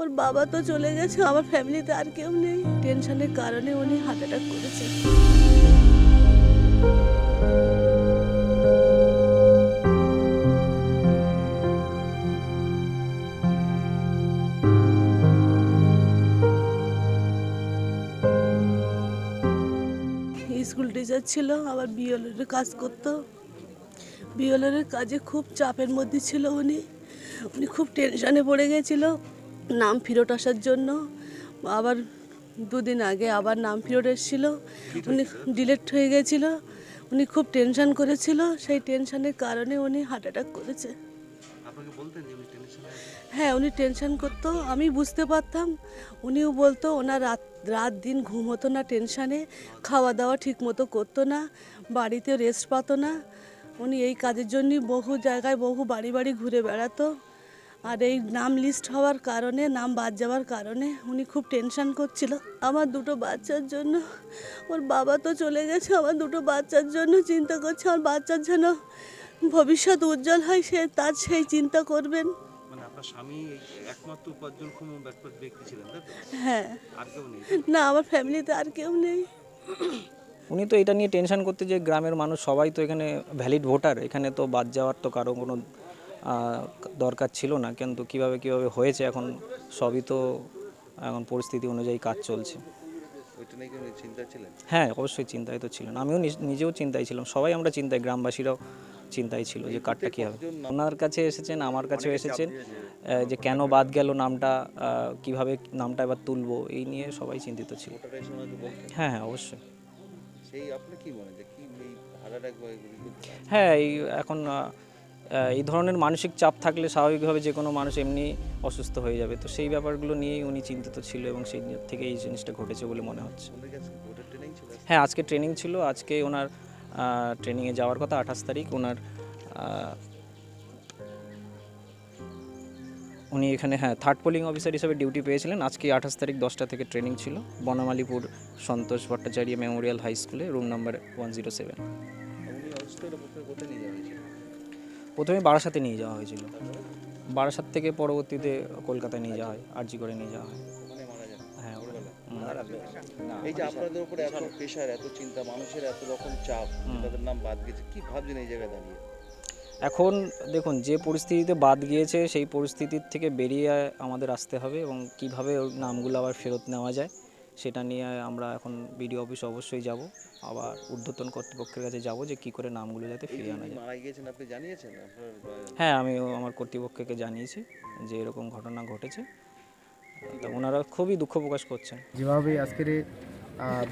ওর বাবা তো চলে গেছে, আমার ফ্যামিলিতে আর কেউ নেই। টেনশনের কারণে উনি হার্ট অ্যাটাক করেছে। স্কুল টিচার ছিল, আবার বিএলএর কাজ করতো। বিএলএর কাজে খুব চাপের মধ্যে ছিল উনি। খুব টেনশনে পড়ে গেছিল নাম ফেরত আসার জন্য। আবার দুদিন আগে আবার নাম ফেরত এসেছিল, উনি ডিলেট হয়ে গেছিল। উনি খুব টেনশন করেছিল, সেই টেনশনের কারণে উনি হার্ট অ্যাটাক করেছে। হ্যাঁ, উনি টেনশন করতো, আমি বুঝতে পারতাম। উনিও বলতো ওনার রাত দিন ঘুম হতো না টেনশানে, খাওয়া দাওয়া ঠিক মতো করতো না, বাড়িতে রেস্ট পাতো না। উনি এই কাজের জন্যই বহু জায়গায় বহু বাড়ি বাড়ি ঘুরে বেড়াতো। আর এই নাম লিস্ট হওয়ার কারণে, নাম বাদ যাওয়ার কারণে উনি খুব টেনশন করছিল। আমার দুটো বাচ্চার জন্য, ওর বাবা তো চলে গেছে, আমার দুটো বাচ্চার জন্য চিন্তা করছে। আমার বাচ্চার যেন ভবিষ্যৎ উজ্জ্বল হয়, তার সেই চিন্তা করবেন। মানে আপনার স্বামী একমাত্র উপার্জনক্ষম ব্যক্তি ছিলেন, তাই তো? হ্যাঁ। আর কেউ নেই? না, আমার ফ্যামিলিতে আর কেউ নেই। উনি তো এটা নিয়ে টেনশন করতে, যে গ্রামের মানুষ সবাই তো এখানে ভ্যালিড ভোটার, এখানে তো বাদ যাওয়ার তো কারো কোনো দরকার ছিল না। কিন্তু কিভাবে হয়েছে এখন সবই তো এখন পরিস্থিতি অনুযায়ী কাজ চলছে। ওইটা নিয়ে কি উনি চিন্তায় ছিলেন? হ্যাঁ, অবশ্যই চিন্তায় তো ছিলেন, আমিও নিজেও চিন্তায় ছিলাম, সবাই আমরা চিন্তায়, গ্রামবাসীরাও চিন্তায় ছিল যে কার্ডটা কী হবে। ওনার কাছে এসেছেন, আমার কাছেও এসেছেন, যে কেন বাদ গেল নামটা, কিভাবে নামটা এবার তুলবো, এই নিয়ে সবাই চিন্তিত ছিল। হ্যাঁ হ্যাঁ, অবশ্যই। সেই আপনি কি মনে হয় কি এই হার্ট অ্যাটাক বা এগুলি? হ্যাঁ, এখন এই ধরনের মানসিক চাপ থাকলে স্বাভাবিকভাবে যে কোনো মানুষ এমনি অসুস্থ হয়ে যাবে। তো সেই ব্যাপারগুলো নিয়েই উনি চিন্তিত ছিল এবং সেই থেকে এই জিনিসটা ঘটেছে বলে মনে হচ্ছে। হ্যাঁ, আজকে ট্রেনিং ছিল, আজকে ওনার ট্রেনিংয়ে যাওয়ার কথা 28 তারিখ। উনি এখানে থার্ড পোলিং অফিসার হিসেবে ডিউটি পেয়েছিলেন। আজকে 28 তারিখ 10টা থেকে ট্রেনিং ছিল বনমালীপুর সন্তোষ ভট্টাচার্য মেমোরিয়াল হাই স্কুলে, রুম নাম্বার 107। প্রথমে বারাসাতে নিয়ে যাওয়া হয়েছিল, বারাসাত থেকে পরবর্তীতে কলকাতায় নিয়ে যাওয়া হয়, আরজি করে নিয়ে যাওয়া হয়। হ্যাঁ, এই যে আপনাদের উপরে এত প্রেশার, এত চিন্তা, মানুষের এত রকম চাপ, তাদের নাম বাদ গেছে, কি ভাবছেন এই জায়গায় দাঁড়িয়ে? এখন দেখুন, যে পরিস্থিতিতে বাদ গিয়েছে সেই পরিস্থিতির থেকে বেরিয়ে আমাদের আসতে হবে এবং কিভাবে ওই নামগুলো আবার ফেরত নেওয়া যায় সেটা নিয়ে আমরা এখন বিডিও অফিস অবশ্যই যাব, আবার ঊর্ধ্বতন কর্তৃপক্ষের কাছে যাব যে কী করে নামগুলো যাতে ফিরিয়ে আনা যায়। মারা গিয়েছেন আপনি জানিয়েছেন আপনার? হ্যাঁ, আমিও আমার কর্তৃপক্ষকে জানিয়েছি যে এরকম ঘটনা ঘটেছে। তা ওনারা খুবই দুঃখ প্রকাশ করছেন। যেভাবে আজকের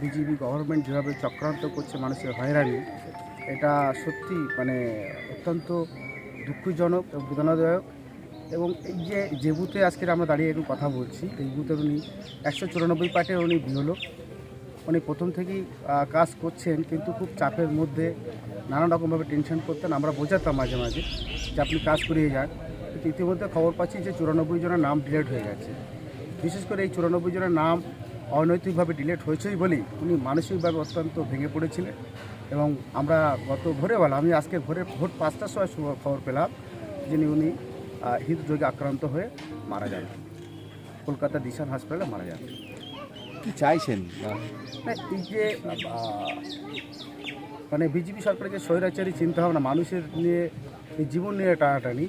বিজেপি গভর্নমেন্ট যেভাবে চক্রান্ত করছে মানুষের হয়রানি, এটা সত্যি মানে অত্যন্ত দুঃখজনক এবং বেদনাদায়ক। এবং এই যে বুথে আজকের আমরা দাঁড়িয়ে একটু কথা বলছি, এই বুথের উনি 194 পার্টের উনি বিহলো। উনি প্রথম থেকেই কাজ করছেন, কিন্তু খুব চাপের মধ্যে নানা রকমভাবে টেনশন করতেন। আমরা বোঝাতাম মাঝে মাঝে যে আপনি কাজ করিয়ে যান, কিন্তু ইতিমধ্যে খবর পাচ্ছি যে 94 জনের নাম ডিলেট হয়ে গেছে। বিশেষ করে এই 94 জনের নাম অনৈতিকভাবে ডিলেট হয়েছেই বলেই উনি মানসিকভাবে অত্যন্ত ভেঙে পড়েছিলেন। এবং আমরা গত ভোরবেলা, আমি আজকে ভোর 5টার সময় খবর পেলাম উনি হৃদরোগে আক্রান্ত হয়ে মারা যান, কলকাতা দিশান হাসপাতালে মারা যান। কি চাইছেন? এই যে মানে বিজেপি সরকারের যে স্বৈরাচারী চিন্তাভাবনা, মানুষের নিয়ে এই জীবন নিয়ে টানাটানি,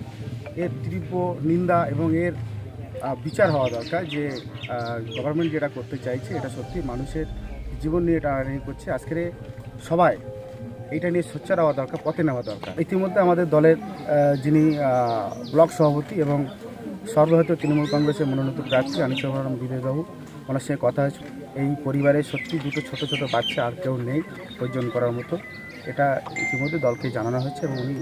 এর তীব্র নিন্দা এবং এর বিচার হওয়া দরকার। যে গভর্নমেন্ট যেটা করতে চাইছে এটা সত্যি মানুষের জীবন নিয়ে টানাটানি করছে। আজকের সবাই এইটা নিয়ে সোচ্চার হওয়া দরকার, পথে নেওয়া দরকার। ইতিমধ্যে আমাদের দলের যিনি ব্লক সভাপতি এবং সর্বহয়তো তৃণমূল কংগ্রেসের মনোনীত প্রার্থী আনিসুর বিদেশবাবু, ওনার সঙ্গে কথা হয়েছে। এই পরিবারের সত্যি দুটো ছোট ছোট বাচ্চা, আর কেউ নেই পরিজন করার মতো। এটা ইতিমধ্যে দলকে জানানো হয়েছে এবং উনি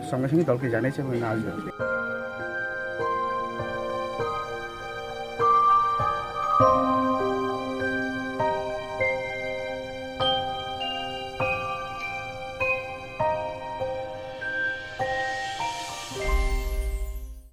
সঙ্গে সঙ্গে দলকে জানিয়েছে এবং উনি আসবেন।